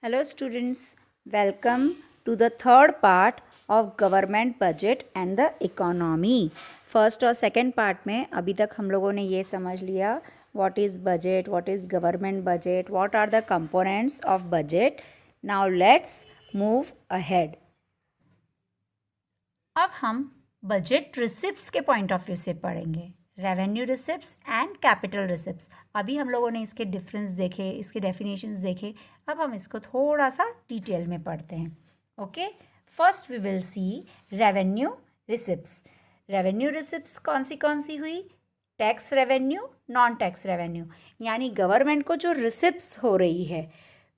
Hello students, welcome to the third part of government budget and the economy. First और second part में अभी तक हम लोगों ने ये समझ लिया what is budget, what is government budget, what are the components of budget. Now let's move ahead. अब हम बजट रिसिप्ट्स के पॉइंट ऑफ व्यू से पढ़ेंगे, revenue receipts and capital receipts. अभी हम लोगों ने इसके डिफरेंस देखे, इसके डेफिनेशंस देखे. अब हम इसको थोड़ा सा डिटेल में पढ़ते हैं. Okay, first we will see revenue receipts. Revenue receipts कौन सी हुई? Tax revenue, non tax revenue, यानी गवर्नमेंट को जो रिसिप्ट्स हो रही है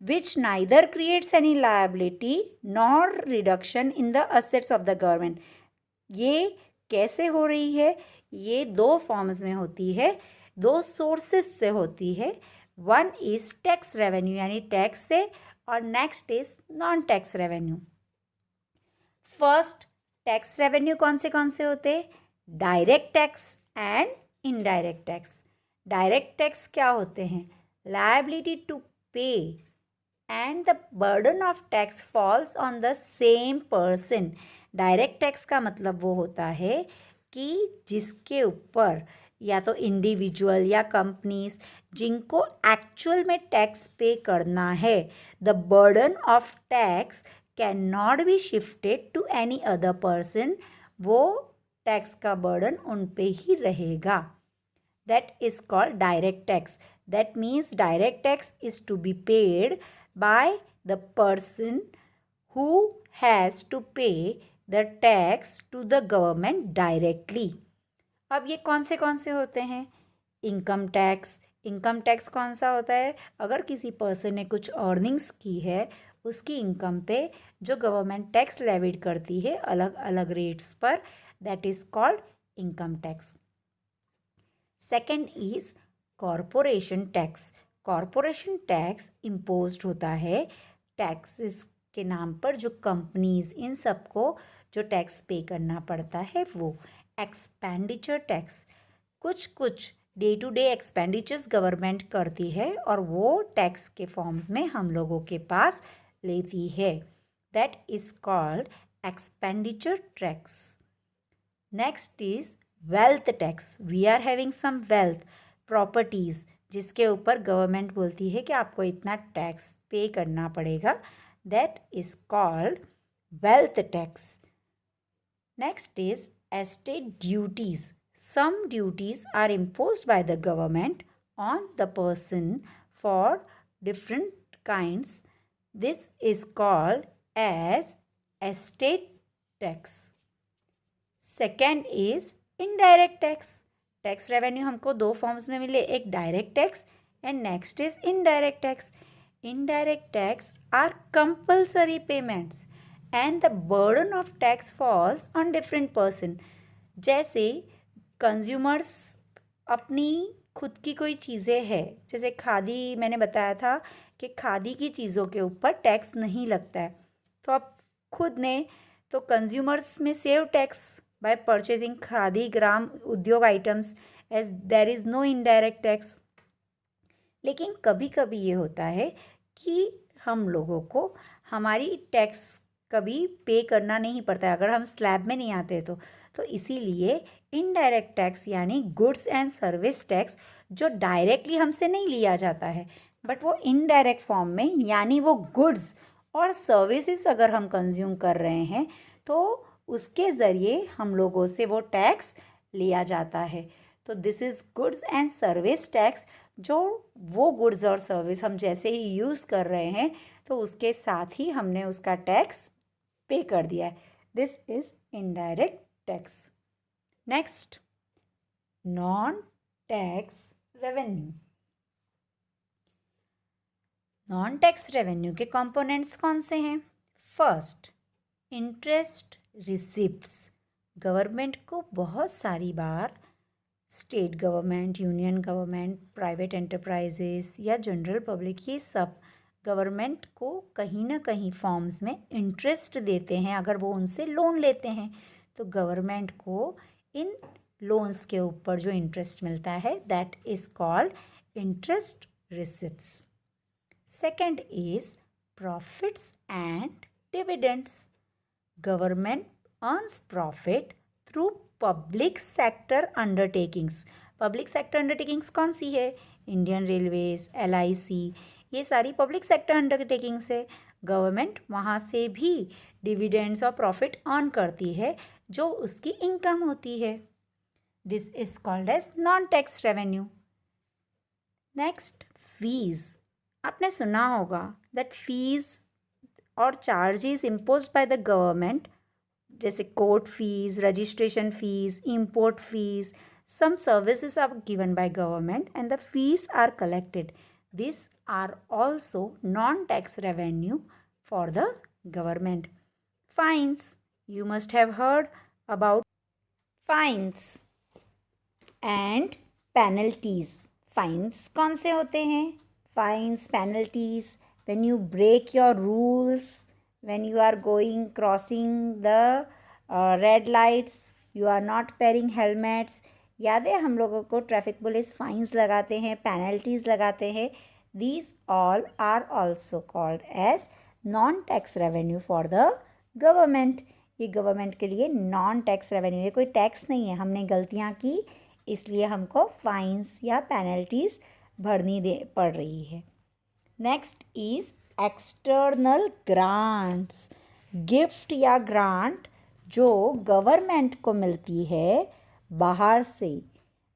which neither creates any liability nor reduction in the assets of the government. ये कैसे हो रही है? ये दो फॉर्म्स में होती है, दो सोर्सेस से होती है. वन इज टैक्स रेवेन्यू यानी टैक्स से, और next is non tax revenue. First tax revenue कौन से होते हैं? Direct tax and indirect tax. Direct tax क्या होते हैं? लायबिलिटी टू पे and the burden of tax falls on the same person. Direct tax का मतलब वो होता है कि जिसके ऊपर या तो इंडिविजुअल या कंपनीज जिनको एक्चुअल में टैक्स पे करना है, the burden of tax can not be shifted to any other person. वो टैक्स का बर्डन उन पे ही रहेगा. That is called direct tax. That means direct tax is to be paid by the person who has to pay the tax to the government directly. अब ये कौन से होते हैं? Income tax. इनकम टैक्स कौन सा होता है? अगर किसी पर्सन ने कुछ अर्निंग्स की है, उसकी इनकम पे जो गवर्नमेंट टैक्स लेविड करती है अलग अलग रेट्स पर, that is called income tax. Second is corporation tax. Corporation tax imposed होता है टैक्सेस के नाम पर. जो कंपनीज, इन सबको जो टैक्स पे करना पड़ता है वो. Expenditure tax. कुछ day to day expenditures government करती है और वो टैक्स के फॉर्म्स में हम लोगों के पास लेती है. That is called expenditure tax. Next is wealth tax. We are having some wealth, properties, जिसके ऊपर गवर्नमेंट बोलती है कि आपको इतना टैक्स पे करना पड़ेगा. That is called wealth tax. Next is estate duties. Some duties are imposed by the government on the person for different kinds. This is called as estate tax. Second is indirect tax. Tax revenue हमको दो forms में मिले, एक direct tax and next is indirect tax. Indirect tax are compulsory payments and the burden of tax falls on different person. जैसे consumers अपनी खुद की कोई चीज़ें हैं, जैसे खादी, मैंने बताया था कि खादी की चीज़ों के ऊपर टैक्स नहीं लगता है, तो आप खुद ने तो कंज्यूमर्स में save tax by purchasing Khadi Gram Udyog items as there is no indirect tax. लेकिन कभी कभी ये होता है कि हम लोगों को हमारी टैक्स कभी पे करना नहीं पड़ता है अगर हम स्लैब में नहीं आते तो इसीलिए इनडायरेक्ट टैक्स यानी गुड्स एंड सर्विस टैक्स जो डायरेक्टली हमसे नहीं लिया जाता है बट वो इनडायरेक्ट फॉर्म में, यानी वो गुड्स और सर्विसेज अगर हम कंज्यूम कर रहे हैं तो उसके ज़रिए हम लोगों से वो टैक्स लिया जाता है. तो this is goods and service tax. जो वो गुड्स और सर्विस हम जैसे ही यूज़ कर रहे हैं तो उसके साथ ही हमने उसका टैक्स पे कर दिया है. This is indirect tax. Next, non tax revenue. Non tax revenue के कंपोनेंट्स कौन से हैं? First, interest receipts. गवर्नमेंट को बहुत सारी बार state government, union government, private enterprises या जनरल पब्लिक, ये सब गवर्नमेंट को कहीं ना कहीं फॉर्म्स में इंटरेस्ट देते हैं. अगर वो उनसे लोन लेते हैं तो गवर्नमेंट को इन लोन्स के ऊपर जो इंटरेस्ट मिलता है that is called interest receipts. Second is profits and dividends. Government earns profit through public sector undertakings. Public sector undertakings कौन सी है? इंडियन रेलवेज, LIC, ये सारी पब्लिक सेक्टर अंडरटेकिंग्स है. गवर्नमेंट वहाँ से भी डिविडेंड्स और प्रॉफिट अर्न करती है जो उसकी इनकम होती है. This is called as non tax revenue. Next, fees. आपने सुना होगा दैट फीस और charges impose by the government, जैसे court fees, registration fees, import fees, some services are given by government and the fees are collected. These are also non-tax revenue for the government. Fines. You must have heard about fines and penalties. Fines कौन से होते हैं? Fines, penalties, when you break your rules, when you are crossing the red lights, you are not wearing helmets. याद है हम लोगों को traffic police fines लगाते हैं, पेनल्टीज लगाते हैं. These all are also called as non tax revenue for the government. ये गवर्नमेंट के लिए नॉन टैक्स रेवेन्यू, ये कोई टैक्स नहीं है. हमने गलतियाँ की इसलिए हमको फाइन्स या पेनल्टीज भरनी पड़ रही है. Next is external grants. Gift या ग्रांट जो गवर्नमेंट को मिलती है बाहर से,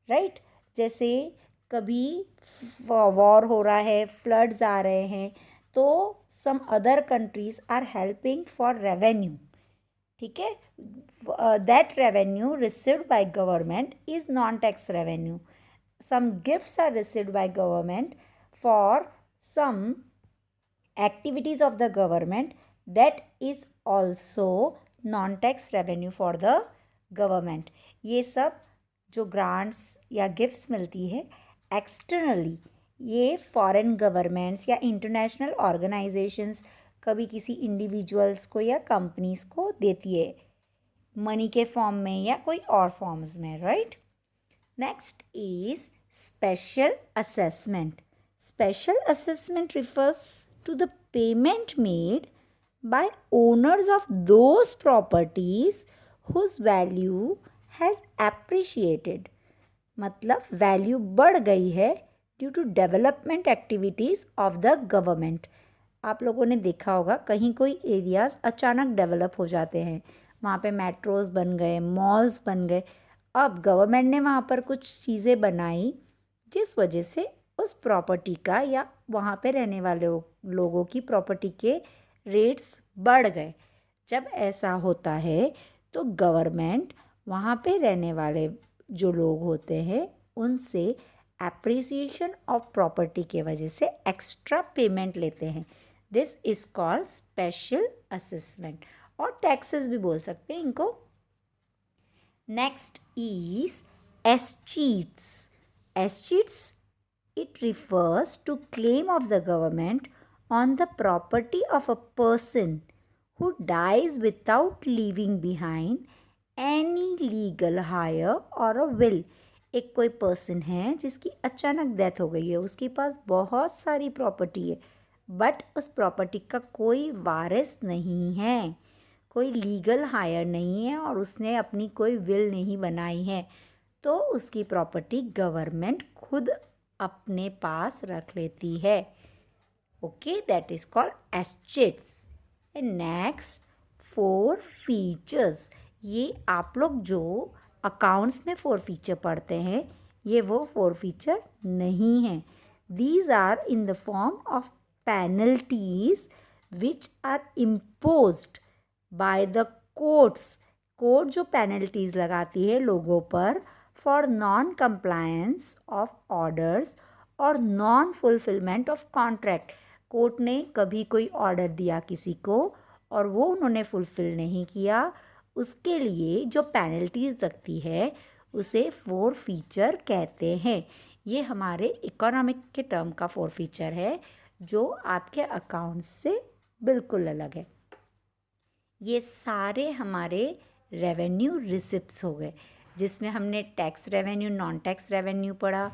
राइट. जैसे कभी वॉर हो रहा है, फ्लड्स आ रहे हैं, तो some other countries are helping for revenue. ठीक है, that revenue received by government is non tax revenue. Some gifts are received by government for some activities of the government, that is also non-tax revenue for the government. ये सब जो grants या gifts मिलती है externally, ये foreign governments या international organisations कभी किसी इंडिविजुअल्स को या कंपनीज को देती है, मनी के फॉर्म में या कोई और फॉर्म्स में, right. Next is special assessment. Special assessment refers to the payment made by owners of those properties whose value has appreciated. मतलब वैल्यू बढ़ गई है due to development activities of the government. आप लोगों ने देखा होगा कहीं कोई एरियाज़ अचानक डेवलप हो जाते हैं, वहाँ पे मेट्रोज़ बन गए, मॉल्स बन गए. अब गवर्नमेंट ने वहाँ पर कुछ चीज़ें बनाई जिस वजह से उस प्रॉपर्टी का या वहाँ पे रहने वाले लोगों की प्रॉपर्टी के रेट्स बढ़ गए. जब ऐसा होता है तो गवर्नमेंट वहाँ पे रहने वाले जो लोग होते हैं उनसे एप्रिसिएशन ऑफ प्रॉपर्टी के वजह से एक्स्ट्रा पेमेंट लेते हैं. This is called special assessment, और टैक्सेस भी बोल सकते हैं इनको. Next is escheats. Escheats, it refers to claim of the government on the property of a person who dies without leaving behind any legal hire or a will. एक कोई person है जिसकी अचानक डेथ हो गई है, उसके पास बहुत सारी प्रॉपर्टी है बट उस प्रॉपर्टी का कोई वारिस नहीं है, कोई लीगल हायर नहीं है और उसने अपनी कोई विल नहीं बनाई है, तो उसकी प्रॉपर्टी गवर्नमेंट खुद अपने पास रख लेती है. Okay, that is called estates. And next, four features. ये आप लोग जो अकाउंट्स में फोर फीचर पढ़ते हैं ये वो फोर फीचर नहीं हैं. These are in the form of penalties which are imposed by the courts. Court जो पेनल्टीज लगाती है लोगों पर for non compliance of orders और non fulfilment of contract. Court ने कभी कोई ऑर्डर दिया किसी को और वो उन्होंने फुलफिल नहीं किया, उसके लिए जो पेनल्टीज लगती है उसे फोर फीचर कहते हैं. ये हमारे इकोनॉमिक के टर्म का फोर फीचर है जो आपके अकाउंट्स से बिल्कुल अलग है. ये सारे हमारे रेवेन्यू रिसिप्ट्स हो गए जिसमें हमने tax revenue, non tax revenue पढ़ा.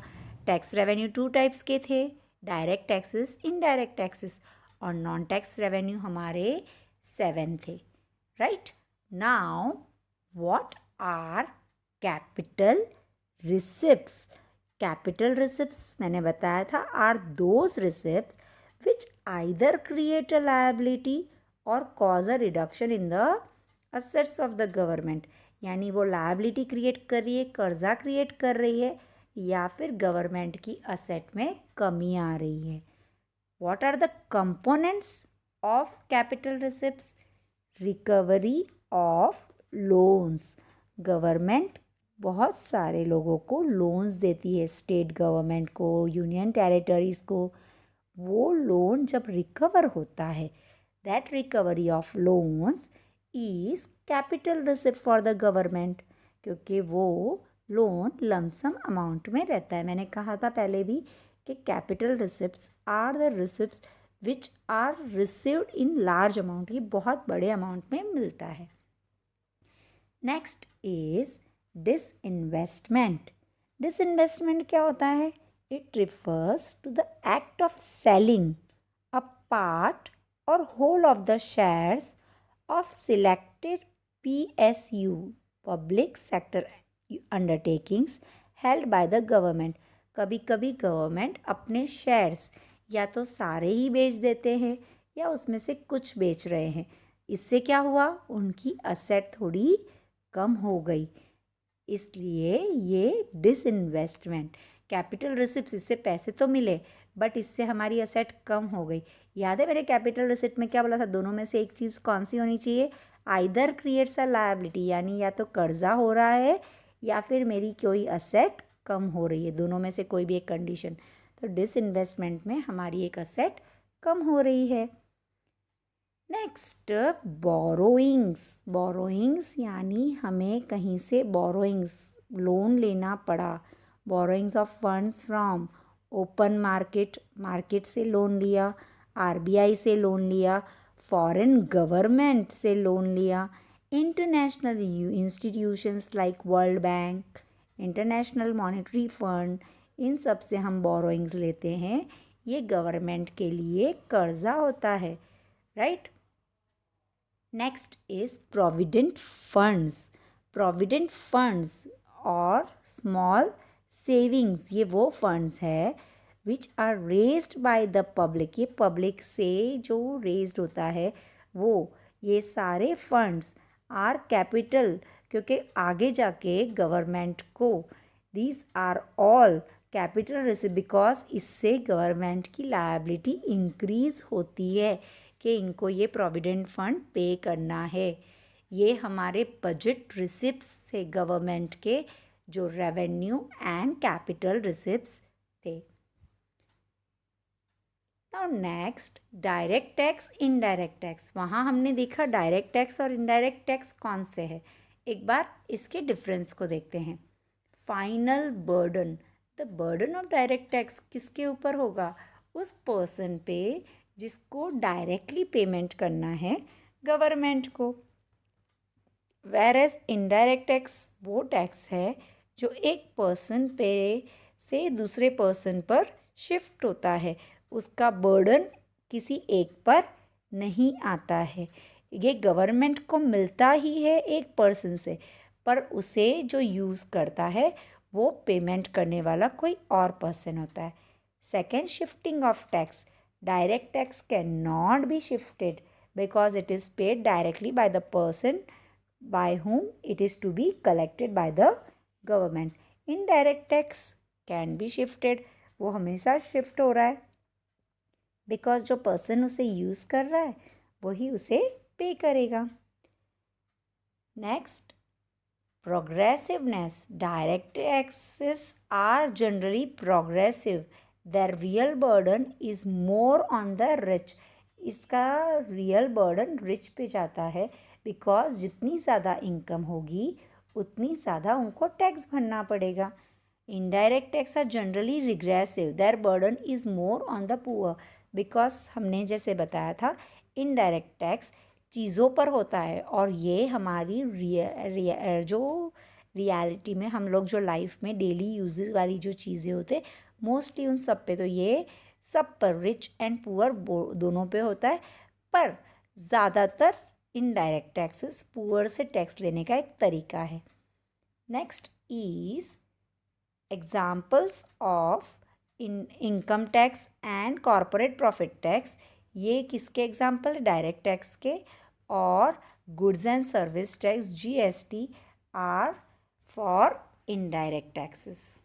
टैक्स रेवेन्यू टू टाइप्स के थे, डायरेक्ट टैक्सेस, इनडायरेक्ट टैक्सेस. और नॉन टैक्स रेवेन्यू हमारे 7 थे, right. Now what are capital receipts? Capital receipts मैंने बताया था are those receipts which either create a liability or cause a reduction in the assets of the government। यानी वो liability create कर रही है, कर्जा क्रिएट कर रही है, या फिर गवर्नमेंट की असेट में कमी आ रही है। What are the components of capital receipts? Recovery of loans. Government बहुत सारे लोगों को लोन्स देती है, स्टेट गवर्नमेंट को, यूनियन टेरिटरीज को। वो लोन जब रिकवर होता है, that recovery of loans is capital receipt for the government, क्योंकि वो लोन लमसम अमाउंट में रहता है। मैंने कहा था पहले भी कि capital receipts are the receipts which are received in large amount, ये बहुत बड़े अमाउंट में मिलता है। Next is disinvestment. डिसइन्वेस्टमेंट क्या होता है? It refers to the act of selling a part or whole of the shares of selected PSU, public sector undertakings held by the government। कभी कभी गवर्नमेंट अपने शेयर्स या तो सारे ही बेच देते हैं या उसमें से कुछ बेच रहे हैं। इससे क्या हुआ? उनकी असेट थोड़ी कम हो गई, इसलिए ये डिसइन्वेस्टमेंट। कैपिटल रिसिप्ट्स, इससे पैसे तो मिले बट इससे हमारी असेट कम हो गई। याद है मैंने कैपिटल रिसिप्ट में क्या बोला था? दोनों में से एक चीज़ कौन सी होनी चाहिए? आइदर क्रिएट्स अ लायबिलिटी, यानी या तो कर्जा हो रहा है या फिर मेरी कोई असेट कम हो रही है, दोनों में से कोई भी एक कंडीशन। तो डिसइन्वेस्टमेंट में हमारी एक असेट कम हो रही है। Next borrowings. बोरोइंग्स यानी हमें कहीं से बोरोइंग्स, लोन लेना पड़ा। Borrowings of funds from open market, market से लोन लिया, आरबीआई से लोन लिया, फॉरेन गवर्नमेंट से लोन लिया, international institutions like World Bank, International Monetary Fund, इन सब से हम बोरोइंग्स लेते हैं। ये गवर्नमेंट के लिए कर्जा होता है, right. Next is provident funds. Provident funds और स्मॉल सेविंग्स, ये वो फंड्स है which are raised by the public. ये पब्लिक से जो रेज्ड होता है वो, ये सारे फंड्स आर कैपिटल, क्योंकि आगे जाके गवर्नमेंट को these are all capital receipt, because इससे गवर्नमेंट की लायबिलिटी इंक्रीज होती है कि इनको ये प्रोविडेंट फंड पे करना है। ये हमारे बजट रिसिप्ट्स थे गवर्नमेंट के, जो रेवेन्यू एंड कैपिटल रिसिप्ट्स थे। Now next direct tax, indirect tax. वहाँ हमने देखा डायरेक्ट टैक्स और इनडायरेक्ट टैक्स कौन से है। एक बार इसके डिफरेंस को देखते हैं। Final burden, the burden of direct tax किसके ऊपर होगा? उस पर्सन पे जिसको डायरेक्टली पेमेंट करना है गवर्नमेंट को। वेरएज इनडायरेक्ट टैक्स वो टैक्स है जो एक पर्सन पे से दूसरे पर्सन पर शिफ्ट होता है, उसका बर्डन किसी एक पर नहीं आता है। ये गवर्नमेंट को मिलता ही है एक पर्सन से, पर उसे जो यूज़ करता है वो पेमेंट करने वाला कोई और पर्सन होता है। Second, shifting of tax. Direct tax can not be shifted because it is paid directly by the person by whom it is to be collected by the government. Indirect tax can be shifted, वो हमेशा shift हो रहा है because जो person उसे use कर रहा है वही उसे पे करेगा। Next, progressiveness. Direct taxes are generally progressive, their real burden is more on the rich. इसका रियल बर्डन रिच पे जाता है बिकॉज जितनी ज़्यादा इनकम होगी उतनी ज़्यादा उनको टैक्स भरना पड़ेगा। Indirect tax are generally regressive, their burden is more on the poor, because हमने जैसे बताया था इनडायरेक्ट टैक्स चीज़ों पर होता है और ये हमारी जो रियलिटी में हम लोग जो लाइफ में डेली यूजेस वाली जो चीज़ें होते मोस्टली उन सब पे तो ये सब पर, रिच एंड पुअर दोनों पे होता है, पर ज़्यादातर इनडायरेक्ट टैक्सेस पुअर से टैक्स लेने का एक तरीका है. Next is examples of income tax and corporate profit tax. ये किसके एग्जाम्पल? डायरेक्ट टैक्स के. और goods and service tax GST are for indirect taxes.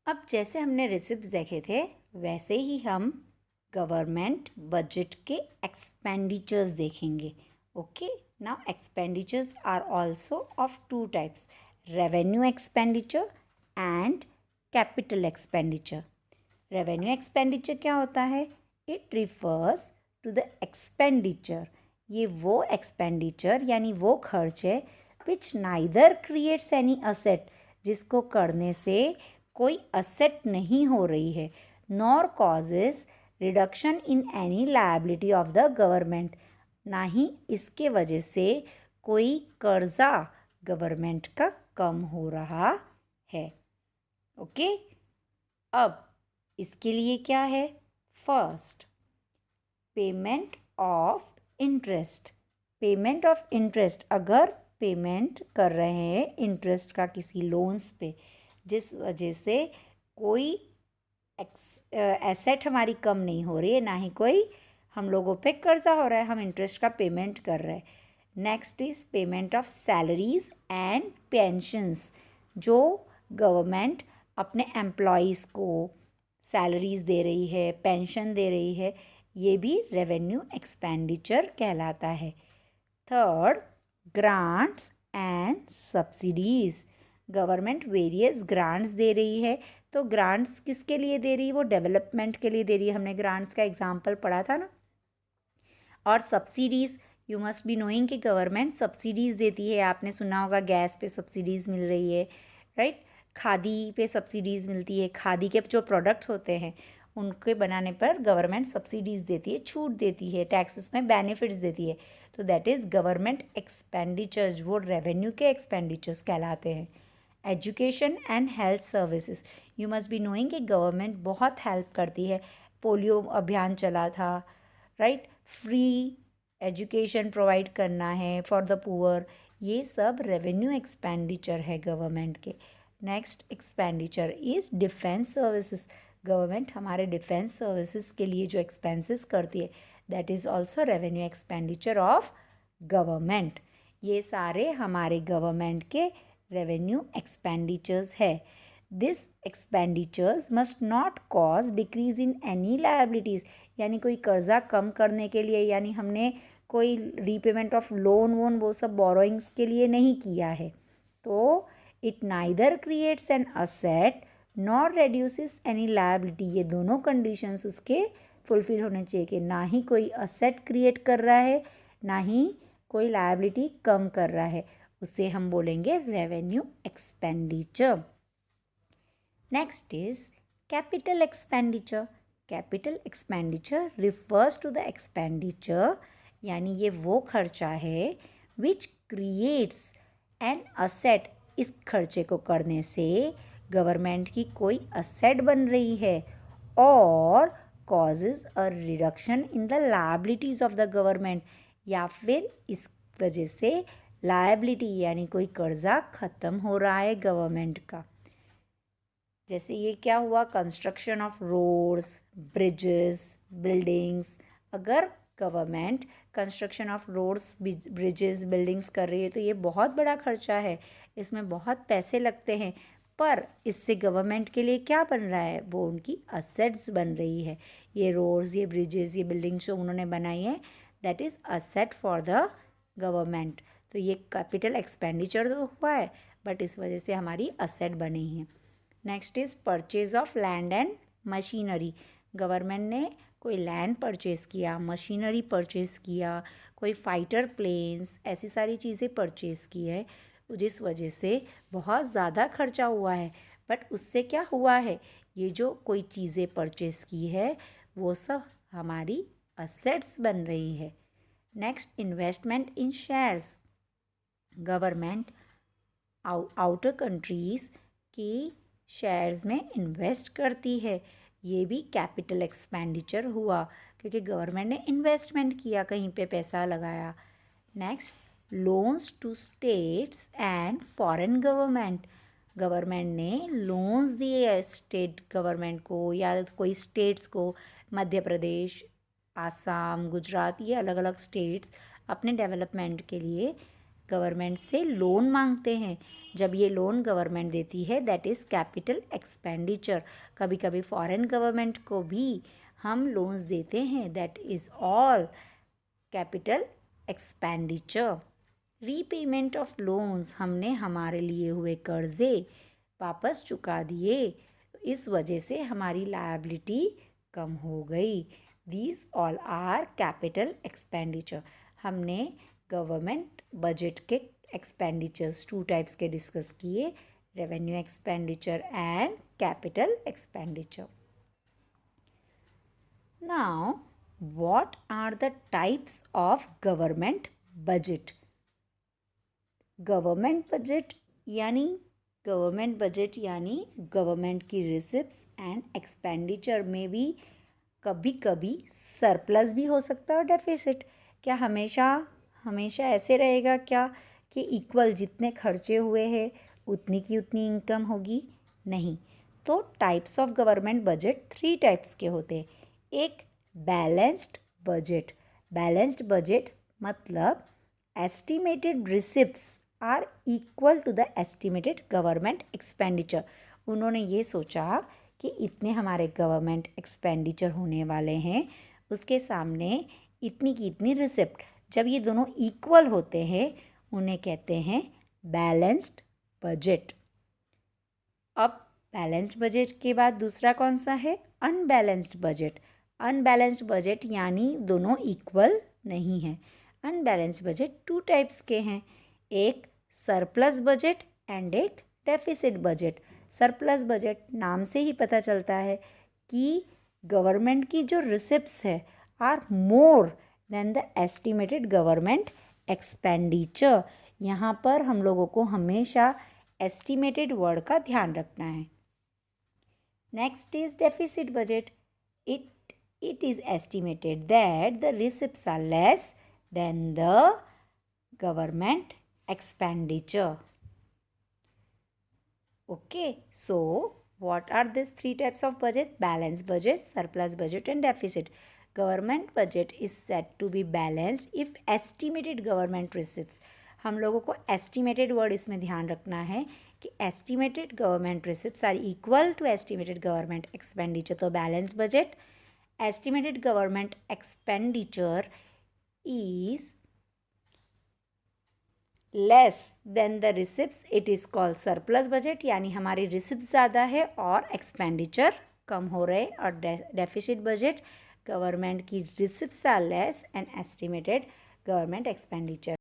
अब जैसे हमने रिसिप्ट्स देखे थे वैसे ही हम गवर्नमेंट बजट के एक्सपेंडिचर्स देखेंगे. Okay, now expenditures are also of two types, revenue expenditure and capital expenditure. Revenue expenditure क्या होता है? It refers to the expenditure. ये वो एक्सपेंडिचर यानी वो खर्च है which neither creates any asset, जिसको करने से कोई असेट नहीं हो रही है, nor causes reduction in any liability of the government, ना ही इसके वजह से कोई कर्जा गवर्नमेंट का कम हो रहा है. ओके, अब इसके लिए क्या है? First, payment of interest. Payment of interest, अगर पेमेंट कर रहे हैं इंटरेस्ट का किसी लोन्स पे, जिस वजह से कोई एसेट हमारी कम नहीं हो रही है, ना ही कोई हम लोगों पे कर्जा हो रहा है, हम इंटरेस्ट का पेमेंट कर रहे हैं. Next is payment of salaries and pensions. जो गवर्नमेंट अपने एम्प्लॉयज़ को सैलरीज दे रही है, पेंशन दे रही है, ये भी रेवेन्यू एक्सपेंडिचर कहलाता है. Third, grants and subsidies. Government various grants दे रही है, तो ग्रांट्स किसके लिए दे रही है? वो डेवलपमेंट के लिए दे रही है. हमने ग्रांट्स का एग्जांपल पढ़ा था ना. और subsidies, you must be knowing कि गवर्नमेंट सब्सिडीज़ देती है. आपने सुना होगा गैस पे सब्सिडीज़ मिल रही है, राइट. खादी पे सब्सिडीज़ मिलती है. खादी के जो प्रोडक्ट्स होते हैं उनके बनाने पर गवर्नमेंट सब्सिडीज़ देती है, छूट देती है, टैक्सेस में बेनिफिट्स देती है. तो दैट इज़ गवर्नमेंट एक्सपेंडिचर्स, वो रेवेन्यू के एक्सपेंडिचर्स कहलाते हैं. Education and health services, you must be knowing कि गवर्नमेंट बहुत हेल्प करती है. पोलियो अभियान चला था, राइट. फ्री एजुकेशन प्रोवाइड करना है फॉर द पुअर. ये सब रेवेन्यू एक्सपेंडिचर है गवर्नमेंट के. Next expenditure is defence services. Government हमारे डिफेंस सर्विसेज के लिए जो एक्सपेंसेस करती है, that is also revenue expenditure of government. ये सारे हमारे गवर्नमेंट के रेवेन्यू एक्सपेंडिचर्स है. This expenditures must not cause decrease in any liabilities. यानी कोई कर्जा कम करने के लिए, यानी हमने कोई रीपेमेंट ऑफ लोन वोन वो सब बोरोइंग्स के लिए नहीं किया है. तो it neither creates an asset nor reduces any liability. ये दोनों कंडीशंस उसके फुलफिल होने चाहिए कि ना ही कोई असेट क्रिएट कर रहा है, ना ही कोई लायबिलिटी कम कर रहा है. उसे हम बोलेंगे revenue expenditure. Next is capital expenditure. Capital expenditure refers to the expenditure, यानी ये वो खर्चा है विच क्रिएट्स एन असेट. इस खर्चे को करने से गवर्नमेंट की कोई असेट बन रही है, और causes a reduction in the liabilities of the government, या फिर इस वजह से लायबिलिटी यानी कोई कर्जा ख़त्म हो रहा है गवर्नमेंट का. जैसे ये क्या हुआ? Construction of roads, bridges, buildings. अगर government construction of roads, bridges, buildings कर रही है तो ये बहुत बड़ा खर्चा है, इसमें बहुत पैसे लगते हैं. पर इससे गवर्नमेंट के लिए क्या बन रहा है? वो उनकी असेट्स बन रही है. ये रोड्स, ये ब्रिजेस, ये बिल्डिंग्स जो उन्होंने बनाई है, that is asset for the government. तो ये कैपिटल एक्सपेंडिचर तो हुआ है, बट इस वजह से हमारी असेट बनी है. Next is purchase of land and machinery. Government ने कोई लैंड परचेज़ किया, मशीनरी परचेज़ किया, कोई फाइटर प्लेन्स, ऐसी सारी चीज़ें परचेज़ की है, जिस वजह से बहुत ज़्यादा खर्चा हुआ है. बट उससे क्या हुआ है? ये जो कोई चीज़ें परचेज़ की है वो सब हमारी असेट्स बन रही है. नेक्स्ट, इन्वेस्टमेंट इन शेयर्स. गवर्नमेंट outer countries कि शेयर्स में इन्वेस्ट करती है, ये भी कैपिटल एक्सपेंडिचर हुआ क्योंकि गवर्नमेंट ने इन्वेस्टमेंट किया, कहीं पे पैसा लगाया। Next, loans to states and foreign government. Government ने लोन्स दिए स्टेट गवर्नमेंट को या कोई स्टेट्स को। मध्य प्रदेश, आसाम, गुजरात, ये अलग अलग स्टेट्स अपने डेवलपमेंट के लिए गवर्नमेंट से लोन मांगते हैं। जब ये लोन गवर्नमेंट देती है दैट इज़ कैपिटल एक्सपेंडिचर। कभी कभी फॉरेन गवर्नमेंट को भी हम लोन्स देते हैं, that is all capital expenditure. Repayment of loans, हमने हमारे लिए हुए कर्जे वापस चुका दिए, तो इस वजह से हमारी लायबिलिटी कम हो गई। These all are capital expenditure. हमने गवर्नमेंट बजट के एक्सपेंडिचर्स 2 टाइप्स के डिस्कस किए, revenue expenditure and capital expenditure. Now what are the types of government budget? Government budget यानी गवर्नमेंट की रिसिप्ट्स एंड एक्सपेंडिचर में भी कभी कभी सरप्लस भी हो सकता है और डेफिसिट। क्या हमेशा ऐसे रहेगा क्या कि इक्वल जितने खर्चे हुए हैं उतनी की उतनी इनकम होगी? नहीं। तो types of government budget 3 types के होते हैं। एक बैलेंस्ड बजट मतलब estimated receipts are equal to the estimated government expenditure. उन्होंने ये सोचा कि इतने हमारे गवर्नमेंट एक्सपेंडिचर होने वाले हैं, उसके सामने इतनी की इतनी रिसिप्ट। जब ये दोनों इक्वल होते हैं उन्हें कहते हैं बैलेंस्ड बजट। अब बैलेंस्ड बजट के बाद दूसरा कौन सा है? Unbalanced budget. अनबैलेंस्ड बजट यानी दोनों इक्वल नहीं है। अनबैलेंस्ड बजट 2 टाइप्स के हैं, एक सरप्लस बजट एंड एक डेफिसिट बजट। सरप्लस बजट नाम से ही पता चलता है कि गवर्नमेंट की जो रिसिप्ट्स है are more than the estimated government expenditure. यहाँ पर हम लोगों को हमेशा एस्टिमेटेड वर्ड का ध्यान रखना है। Next is deficit budget. It is estimated that the receipts are less than the government expenditure. Okay, so what are these 3 types of budget? Balanced budget, surplus budget and deficit. Government budget is said to be balanced if estimated government receipts. हम लोगों को estimated word इसमें ध्यान रखना है कि estimated government receipts are equal to estimated government expenditure. तो balanced budget, estimated government expenditure is less than the receipts, it is called surplus budget। यानी हमारी रिसिप्ट ज़्यादा है और एक्सपेंडिचर कम हो रहे। और डेफिसिट बजट, गवर्नमेंट की receipts are less and estimated government expenditure